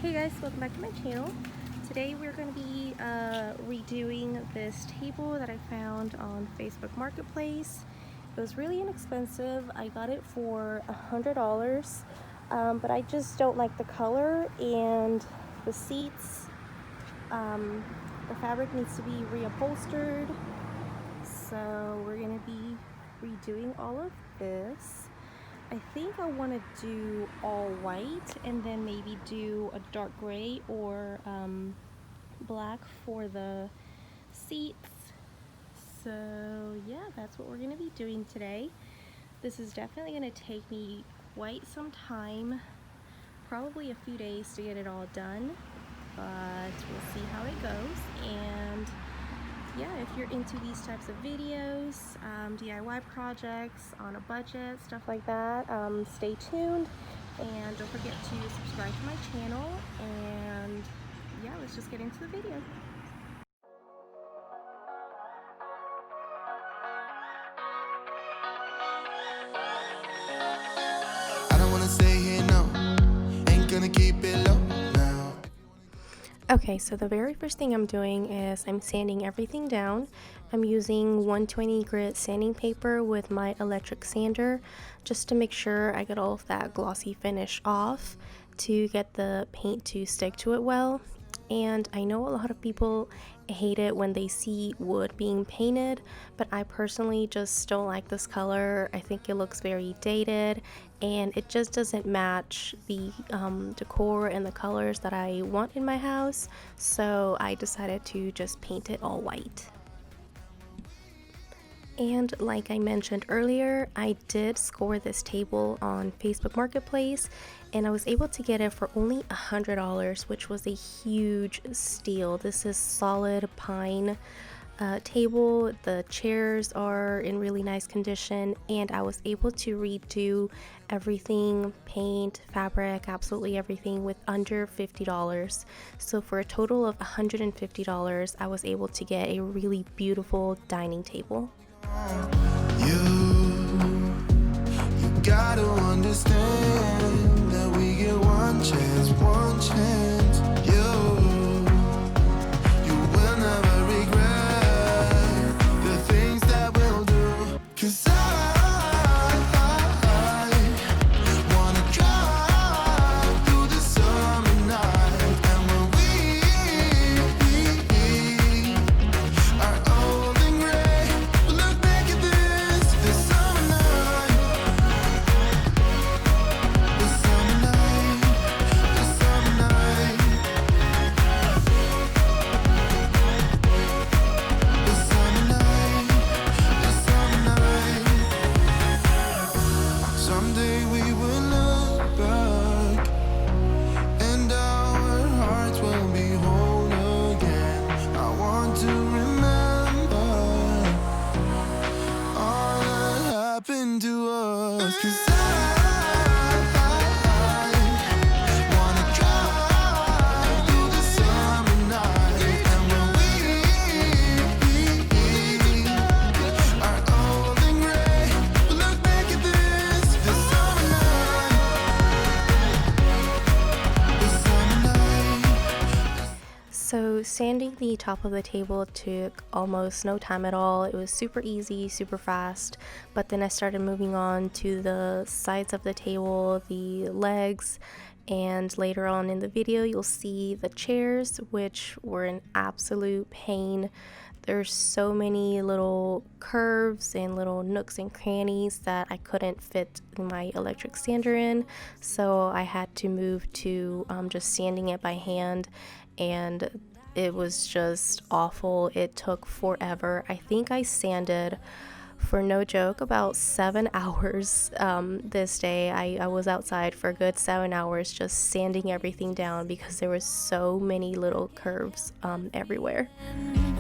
Hey guys, welcome back to my channel. Today we're going to be redoing this table that I found on Facebook Marketplace. It was really inexpensive. I got it for $100, but I just don't like the color and the seats. The fabric needs to be reupholstered, so we're going to be redoing all of this. I think I want to do all white and then maybe do a dark gray or black for the seats. So yeah, that's what we're going to be doing today. This is definitely going to take me quite some time, probably a few days to get it all done, but we'll see how it goes. And yeah, if you're into these types of videos, DIY projects on a budget, stuff like that, stay tuned and don't forget to subscribe to my channel. And yeah, let's just get into the video. I don't wanna stay here, no. Ain't gonna keep it low now. Okay, so the very first thing I'm doing is I'm sanding everything down. I'm using 120 grit sanding paper with my electric sander just to make sure I get all of that glossy finish off to get the paint to stick to it well. And I know a lot of people hate it when they see wood being painted, but I personally just don't like this color. I think it looks very dated and it just doesn't match the decor and the colors that I want in my house, so I decided to just paint it all white. And like I mentioned earlier, I did score this table on Facebook Marketplace and I was able to get it for only $100, which was a huge steal. This is solid pine table. The chairs are in really nice condition and I was able to redo everything, paint, fabric, absolutely everything with under $50. So for a total of $150, I was able to get a really beautiful dining table. You gotta understand that we get one chance, one chance. You will never regret the things that we'll do. 'Cause I wanna drive through the summer night, and when we are old and gray, we'll look back at this summer night, this summer night, this summer night, this summer night, this summer night. Someday we will look back and our hearts will be whole again. I want to remember all that happened to us. 'Cause I wanna drive through the summer night, and when we are old and gray, we'll look back at this summer night, this summer night. So sanding the top of the table took almost no time at all. It was super easy, super fast, but then I started moving on to the sides of the table, the legs, and later on in the video you'll see the chairs, which were an absolute pain. There's so many little curves and little nooks and crannies that I couldn't fit my electric sander in, so I had to move to just sanding it by hand, and it was just awful. It took forever. I think I sanded, for no joke, about 7 hours this day. I was outside for a good 7 hours just sanding everything down because there was so many little curves everywhere.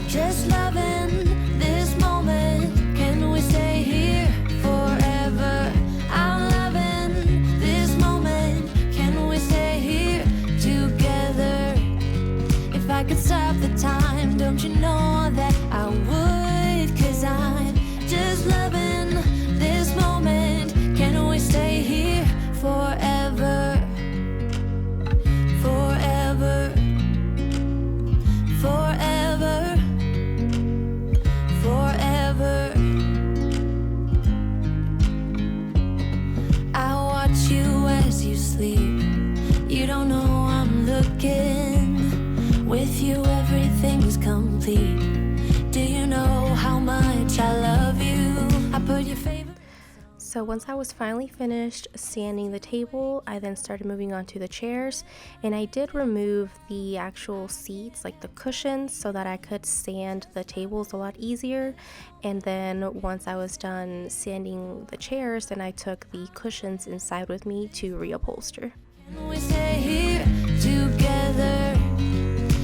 Just loving this moment. Can we stay here forever? I'm loving this moment. Can we stay here together? If I could stop the time, don't you know that I would? 'Cause I'm just loving this moment. Can we stay here forever? Forever. looking. With you, everything is complete. Do you know how much I love you? I put your favorite. So once I was finally finished sanding the table, I then started moving on to the chairs, and I did remove the actual seats, like the cushions, so that I could sand the tables a lot easier. And then once I was done sanding the chairs, then I took the cushions inside with me to reupholster. Can we stay here together?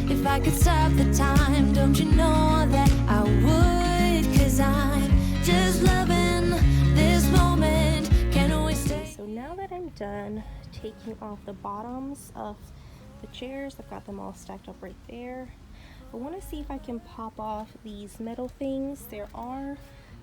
If I could stop the time, don't you know that I would? 'Cause I'm just loving this moment. Can we stay? So now that I'm done taking off the bottoms of the chairs, I've got them all stacked up right there. I want to see if I can pop off these metal things. There are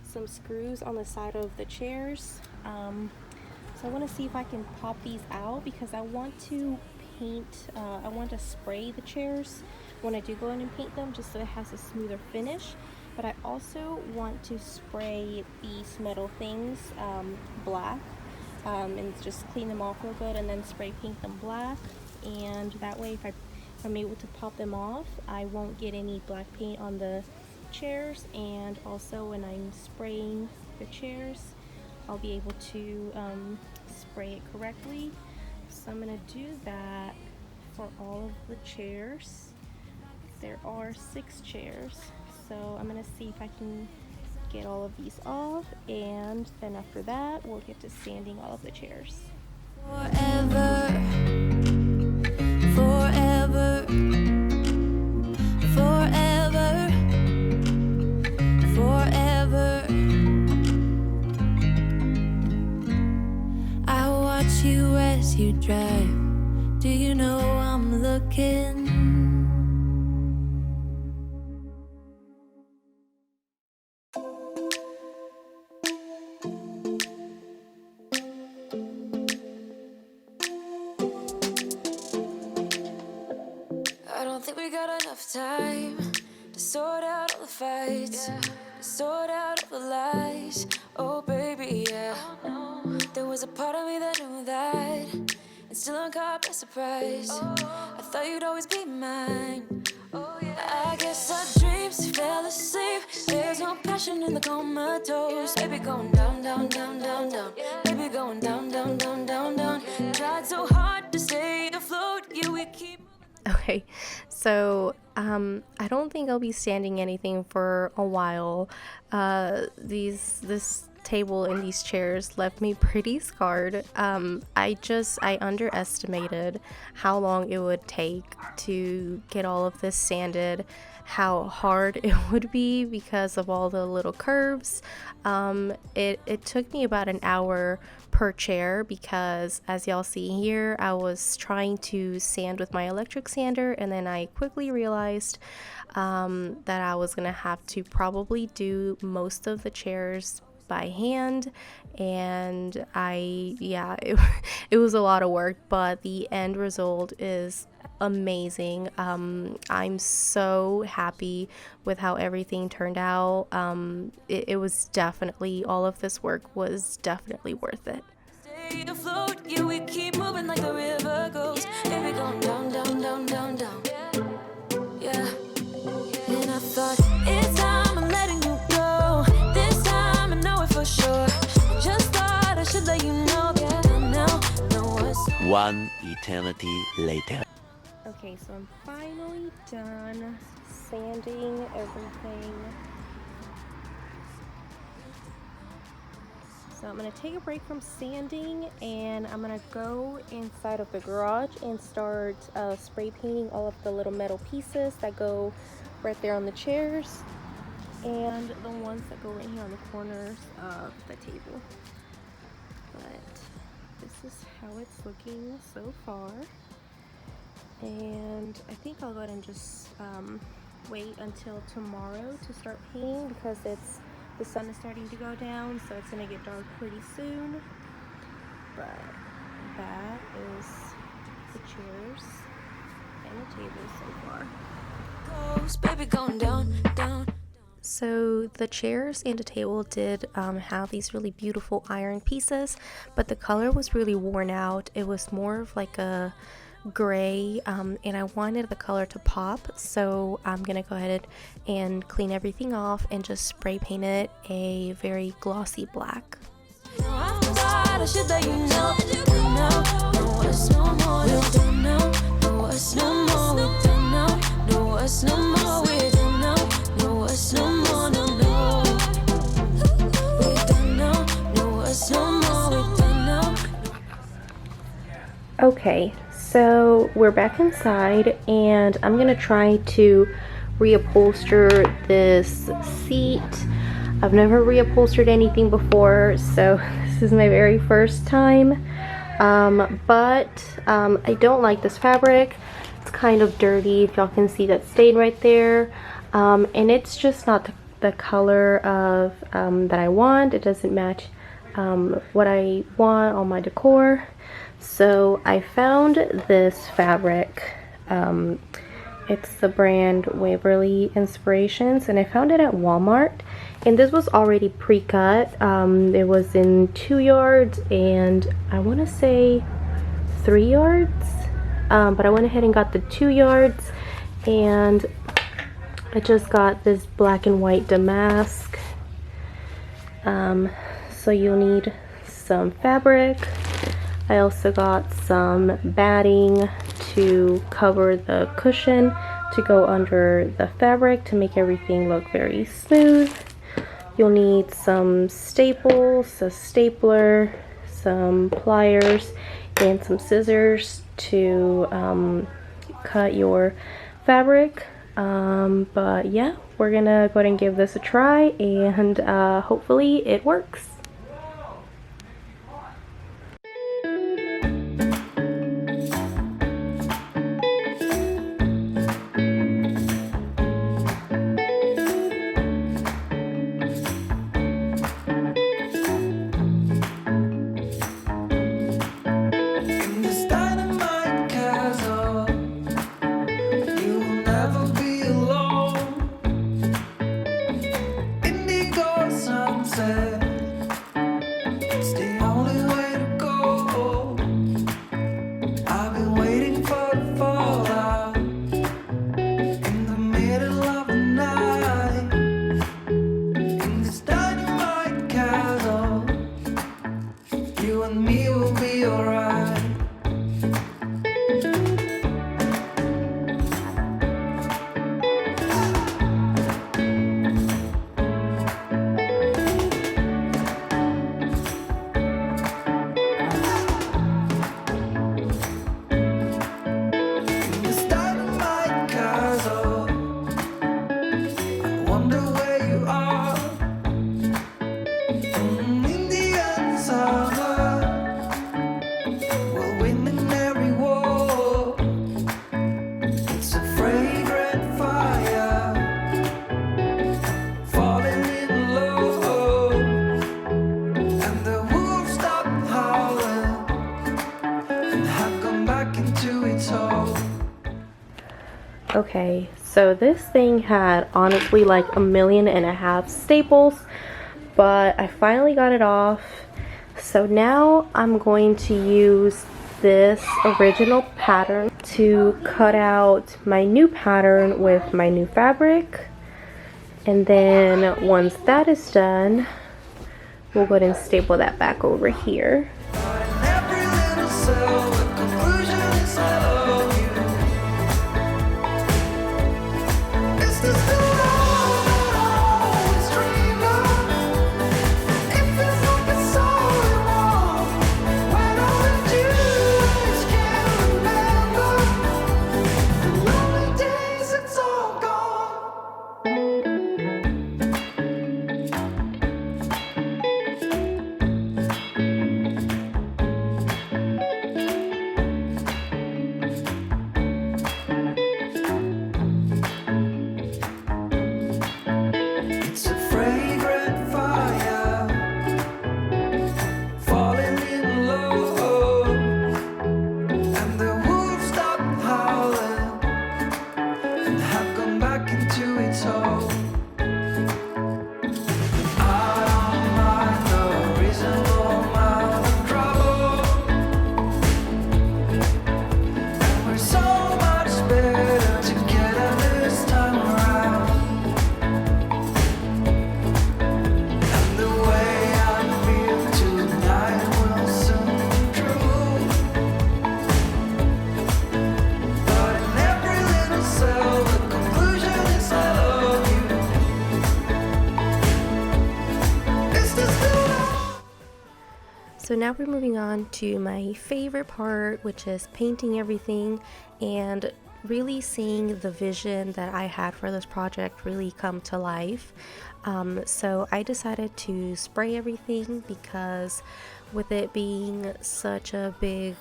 some screws on the side of the chairs. So I want to see if I can pop these out because I want to paint, I want to spray the chairs when I do go in and paint them just so it has a smoother finish. But I also want to spray these metal things black and just clean them off real good and then spray paint them black. And that way if I'm able to pop them off, I won't get any black paint on the chairs, and also when I'm spraying the chairs, I'll be able to spray it correctly. So I'm gonna do that for all of the chairs. There are 6 chairs, so I'm gonna see if I can get all of these off, and then after that we'll get to sanding all of the chairs. Forever, forever, forever, forever. I watch you as you drive. Do you know I'm looking? I don't think we got enough time to sort out all the fights, to sort out all the lies. Oh baby, yeah. There was a part of me that knew that, and still I'm caught by surprise. I thought you'd always be mine. I guess our dreams fell asleep. There's no passion in the comatose. Baby going down, down, down, down, down. Baby going down, down, down, down, down. Tried so hard to stay afloat. Yeah, we keep. Okay, so I don't think I'll be standing anything for a while. This table and these chairs left me pretty scarred. I underestimated how long it would take to get all of this sanded, how hard it would be because of all the little curves. It took me about an hour per chair because, as y'all see here, I was trying to sand with my electric sander, and then I quickly realized that I was gonna have to probably do most of the chairs by hand, and it was a lot of work, but the end result is amazing. I'm so happy with how everything turned out. It was definitely, all of this work was definitely worth it. Stay afloat, yeah, we keep moving like the river goes. Baby going down, down, down, down, down. Yeah. And I thought, it's time I'm letting you go. This time I know it for sure. Just thought I should let you know. Now, know what's. One eternity later. Okay, so I'm finally done sanding everything. So I'm going to take a break from sanding, and I'm going to go inside of the garage and start spray painting all of the little metal pieces that go right there on the chairs and the ones that go right here on the corners of the table. But this is how it's looking so far. And I think I'll go ahead and just wait until tomorrow to start painting because the sun is starting to go down, so it's gonna get dark pretty soon. But that is the chairs and the table so far. Goes, baby going down, down. So the chairs and the table did have these really beautiful iron pieces, but the color was really worn out. It was more of like a gray, and I wanted the color to pop, so I'm gonna go ahead and clean everything off and just spray paint it a very glossy black. Okay, so we're back inside and I'm gonna try to reupholster this seat. I've never reupholstered anything before, so this is my very first time. But I don't like this fabric. It's kind of dirty, if y'all can see that stain right there. And it's just not the color of that I want. It doesn't match what I want on my decor. So I found this fabric. It's the brand Waverly Inspirations, and I found it at Walmart. And this was already pre-cut. It was in 2 yards and I want to say 3 yards. But I went ahead and got the 2 yards, and I just got this black and white damask. So you'll need some fabric. I also got some batting to cover the cushion to go under the fabric to make everything look very smooth. You'll need some staples, a stapler, some pliers, and some scissors to cut your fabric. But yeah, we're gonna go ahead and give this a try, and hopefully it works. Okay, so this thing had honestly like 1.5 million staples, but I finally got it off. So now I'm going to use this original pattern to cut out my new pattern with my new fabric. And then once that is done, we'll go ahead and staple that back over here. better together this time around. And the way I feel tonight will soon be true. But in every little cell, the conclusion is I love you. It's just the So now we're moving on to my favorite part, which is painting everything and really seeing the vision that I had for this project really come to life. So I decided to spray everything because with it being such a big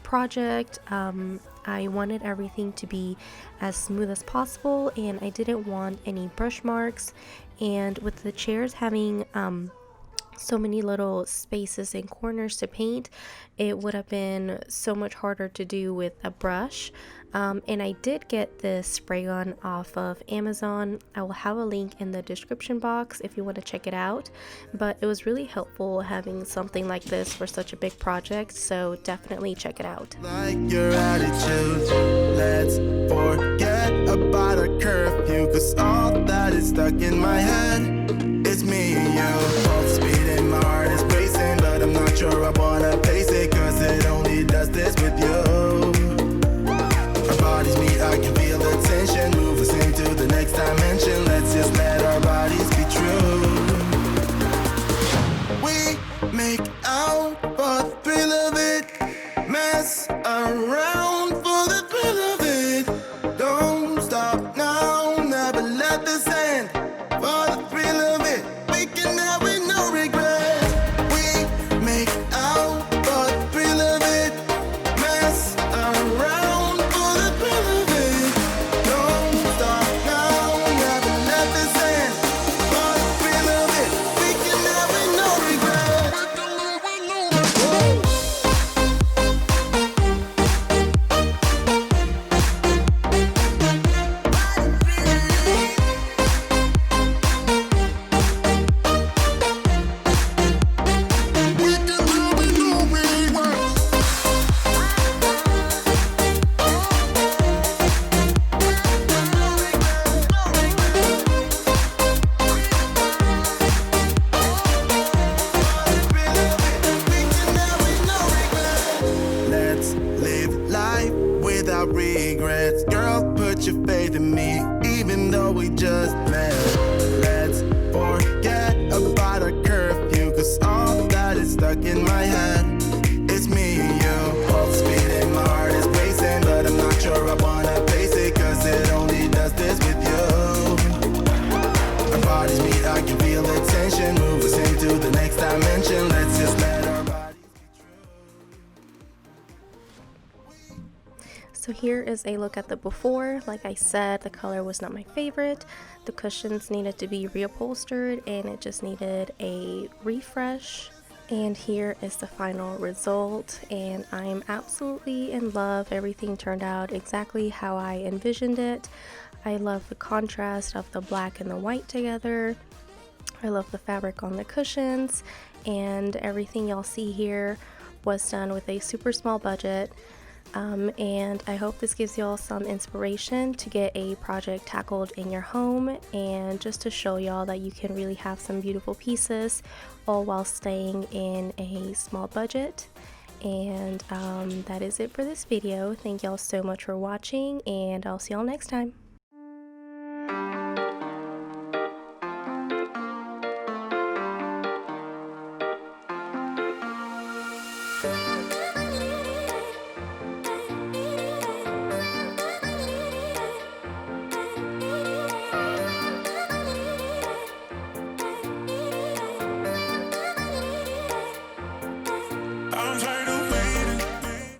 project, I wanted everything to be as smooth as possible, and I didn't want any brush marks. And with the chairs having so many little spaces and corners to paint, it would have been so much harder to do with a brush. And I did get this spray gun off of Amazon. I will have a link in the description box if you want to check it out, but it was really helpful having something like this for such a big project, so definitely check it out. like your attitude. Let's forget about a curfew, cause all that is stuck in my head. It's me and you, both speed and my heart is racing, but I'm not sure I wanna pace it, cause it only does this with you. Our bodies meet, I can feel the tension, move us into the next dimension. Let's just let our bodies be true. We make out for the thrill of it, mess around for the thrill of it. Don't stop now, never let this end. For the thrill of it, we can have it, no regret. We make out for the thrill of it, mess around for the thrill of it. Don't stop now, never let this end. For the thrill of it, we can have it, no regret. Let's live life without regrets. Girl, put your faith in me, even though we just met. Let's forget about a curfew, cause all that is stuck in my head. It's me and you, both speed and my heart is racing, but I'm not sure I wanna pace it, cause it only does this with you. Our bodies meet, I can feel the tension, move us into the next dimension. Let's just let our bodies be true. So here is a look at the before. Like I said, the color was not my favorite. The cushions needed to be reupholstered and it just needed a refresh. And here is the final result, and I am absolutely in love. Everything turned out exactly how I envisioned it. I love the contrast of the black and the white together. I love the fabric on the cushions, and everything y'all see here was done with a super small budget. And I hope this gives y'all some inspiration to get a project tackled in your home, and just to show y'all that you can really have some beautiful pieces all while staying in a small budget. And that is it for this video. Thank y'all so much for watching, and I'll see y'all next time.